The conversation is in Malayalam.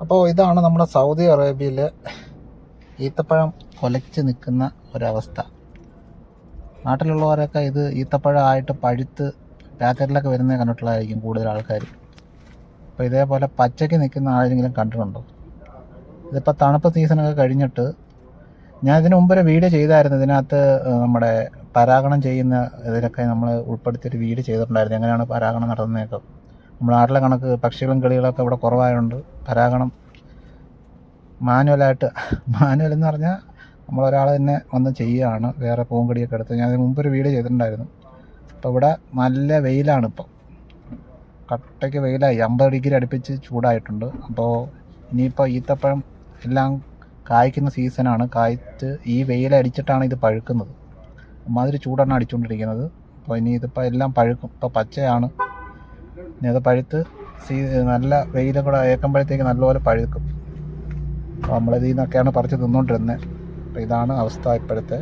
അപ്പോൾ ഇതാണ് നമ്മുടെ സൗദി അറേബ്യയിൽ ഈത്തപ്പഴം കൊലച്ച് നിൽക്കുന്ന ഒരവസ്ഥ. നാട്ടിലുള്ളവരൊക്കെ ഇത് ഈത്തപ്പഴമായിട്ട് പഴുത്ത് പാക്കറ്റിലൊക്കെ വരുന്നത് കണ്ടിട്ടുള്ളതായിരിക്കും കൂടുതൽ ആൾക്കാർ. അപ്പോൾ ഇതേപോലെ പച്ചയ്ക്ക് നിൽക്കുന്ന ആരെങ്കിലും കണ്ടിട്ടുണ്ടോ? ഇതിപ്പോൾ തണുപ്പ് സീസണൊക്കെ കഴിഞ്ഞിട്ട് ഞാൻ ഇതിന് മുമ്പൊരു വീഡിയോ ചെയ്തായിരുന്നു. ഇതിനകത്ത് നമ്മുടെ പരാഗണം ചെയ്യുന്ന ഇതിലൊക്കെ നമ്മൾ ഉൾപ്പെടുത്തിയൊരു വീഡിയോ ചെയ്തിട്ടുണ്ടായിരുന്നു, എങ്ങനെയാണ് പരാഗണം നടത്തുന്നതൊക്കെ. നമ്മുടെ നാട്ടിലെ കണക്ക് പക്ഷികളും കിളികളൊക്കെ ഇവിടെ കുറവായതുകൊണ്ട് പരാഗണം മാനുവൽ എന്ന് പറഞ്ഞാൽ നമ്മളൊരാൾ തന്നെ വന്ന് ചെയ്യുകയാണ്, വേറെ പൂങ്കടിയൊക്കെ എടുത്ത്. ഞാൻ അതിന് മുമ്പൊരു വീഡിയോ ചെയ്തിട്ടുണ്ടായിരുന്നു. അപ്പോൾ ഇവിടെ നല്ല വെയിലാണ്, ഇപ്പം കട്ടയ്ക്ക് വെയിലായി, 50 ഡിഗ്രി അടുപ്പിച്ച് ചൂടായിട്ടുണ്ട്. അപ്പോൾ ഇനിയിപ്പോൾ ഈത്തപ്പഴം എല്ലാം കായ്ക്കുന്ന സീസണാണ്. കായ്ച്ച് ഈ വെയിലടിച്ചിട്ടാണ് ഇത് പഴുക്കുന്നത്. അമ്മാതിരി ചൂടാണ് അടിച്ചുകൊണ്ടിരിക്കുന്നത്. അപ്പോൾ ഇനി ഇതിപ്പോൾ എല്ലാം പഴുക്കും. ഇപ്പോൾ പച്ചയാണ്, ഇനി അത് പഴുത്ത് നല്ല വെയിലും കൂടെ ഏക്കുമ്പോഴത്തേക്ക് നല്ലപോലെ പഴുക്കും. അപ്പോൾ നമ്മളിതിൽ നിന്നൊക്കെയാണ് പറിച്ച് തിന്നുകൊണ്ടിരുന്നത്. അപ്പോൾ ഇതാണ് അവസ്ഥ ഇപ്പോഴത്തെ.